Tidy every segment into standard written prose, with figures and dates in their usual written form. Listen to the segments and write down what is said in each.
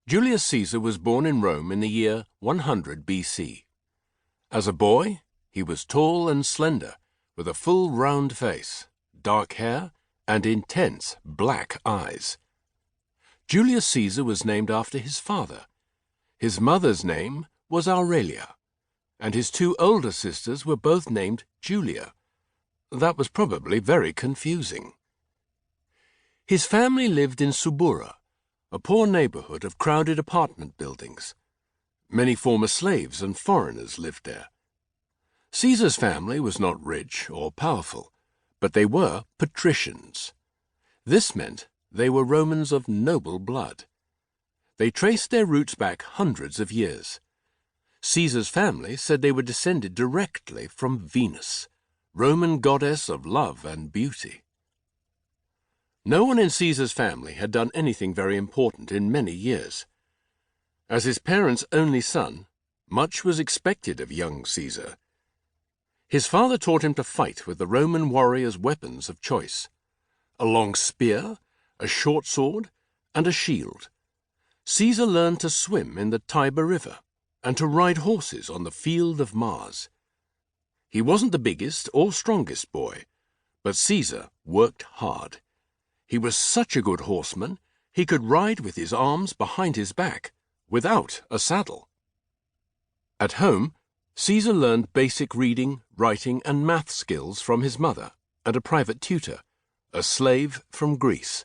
Julius Caesar was born in Rome in the year 100 BC. As a boy, he was tall and slender, with a full round face, dark hair, and intense black eyes. Julius Caesar was named after his father. His mother's name was Aurelia, and his two older sisters were both named Julia. That was probably very confusing. His family lived in Subura, a poor neighborhood of crowded apartment buildings. Many former slaves and foreigners lived there. Caesar's family was not rich or powerful, but they were patricians. This meant they were Romans of noble blood. They traced their roots back hundreds of years. Caesar's family said they were descended directly from Venus, Roman goddess of love and beauty. No one in Caesar's family had done anything very important in many years. As his parents' only son, much was expected of young Caesar. His father taught him to fight with the Roman warriors' weapons of choice: a long spear, a short sword, and a shield. Caesar learned to swim in the Tiber River and to ride horses on the field of Mars. He wasn't the biggest or strongest boy, but Caesar worked hard. He was such a good horseman, he could ride with his arms behind his back, without a saddle. At home, Caesar learned basic reading, writing, and math skills from his mother and a private tutor, a slave from Greece.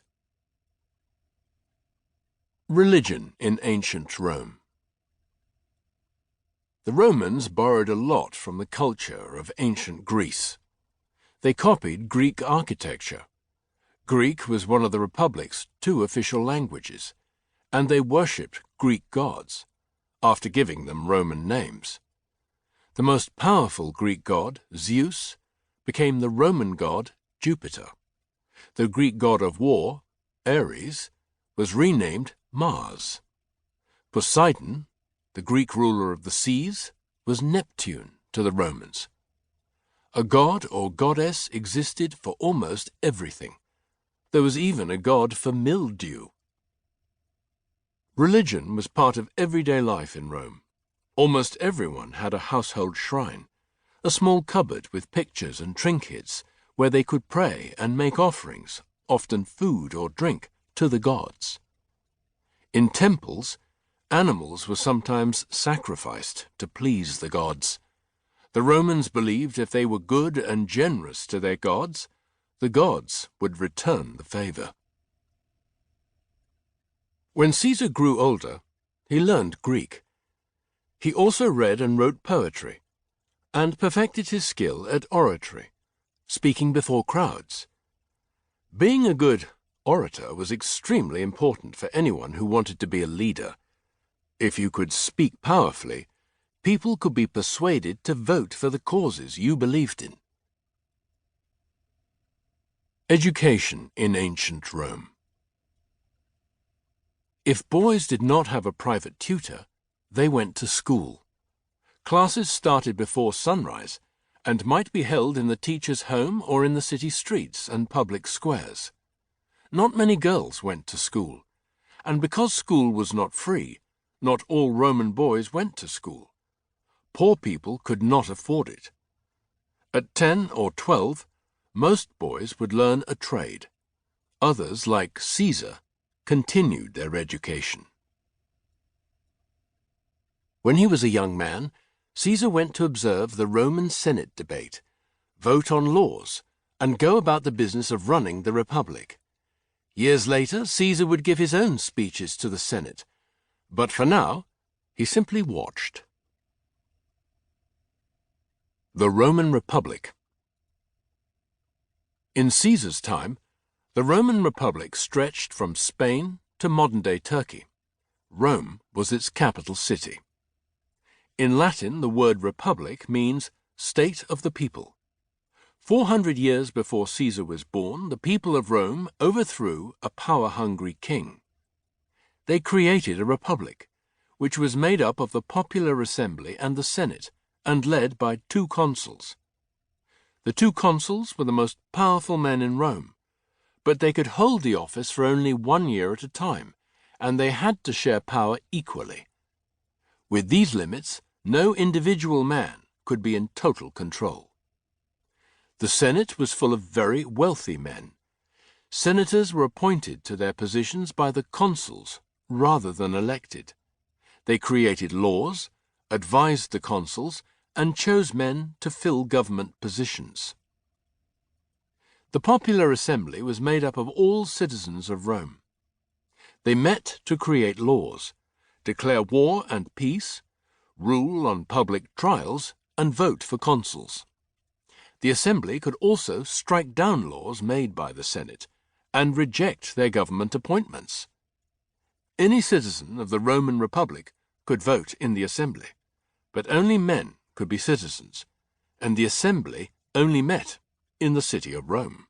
Religion in ancient Rome. The Romans borrowed a lot from the culture of ancient Greece. They copied Greek architecture. Greek was one of the Republic's two official languages, and they worshipped Greek gods, after giving them Roman names. The most powerful Greek god, Zeus, became the Roman god Jupiter. The Greek god of war, Ares, was renamed Mars. Poseidon, the Greek ruler of the seas, was Neptune to the Romans. A god or goddess existed for almost everything. There was even a god for mildew. Religion was part of everyday life in Rome. Almost everyone had a household shrine, a small cupboard with pictures and trinkets where they could pray and make offerings, often food or drink, to the gods. In temples, animals were sometimes sacrificed to please the gods. The Romans believed if they were good and generous to their gods, the gods would return the favor. When Caesar grew older, he learned Greek. He also read and wrote poetry, and perfected his skill at oratory, speaking before crowds. Being a good orator was extremely important for anyone who wanted to be a leader. If you could speak powerfully, people could be persuaded to vote for the causes you believed in. Education in ancient Rome. If boys did not have a private tutor, they went to school. Classes started before sunrise and might be held in the teacher's home or in the city streets and public squares. Not many girls went to school, and because school was not free, not all Roman boys went to school. Poor people could not afford it. At 10 or 12, most boys would learn a trade. Others, like Caesar, continued their education. When he was a young man, Caesar went to observe the Roman Senate debate, vote on laws, and go about the business of running the Republic. Years later, Caesar would give his own speeches to the Senate, but for now, he simply watched. The Roman Republic. In Caesar's time, the Roman Republic stretched from Spain to modern-day Turkey. Rome was its capital city. In Latin, the word republic means state of the people. 400 years before Caesar was born, the people of Rome overthrew a power-hungry king. They created a republic, which was made up of the popular assembly and the Senate, and led by 2 consuls. The 2 consuls were the most powerful men in Rome, but they could hold the office for only 1 year at a time, and they had to share power equally. With these limits, no individual man could be in total control. The Senate was full of very wealthy men. Senators were appointed to their positions by the consuls rather than elected. They created laws, advised the consuls, and chose men to fill government positions. The popular assembly was made up of all citizens of Rome. They met to create laws, declare war and peace, rule on public trials, and vote for consuls. The assembly could also strike down laws made by the Senate and reject their government appointments. Any citizen of the Roman Republic could vote in the assembly, but only men could be citizens, and the assembly only met in the city of Rome.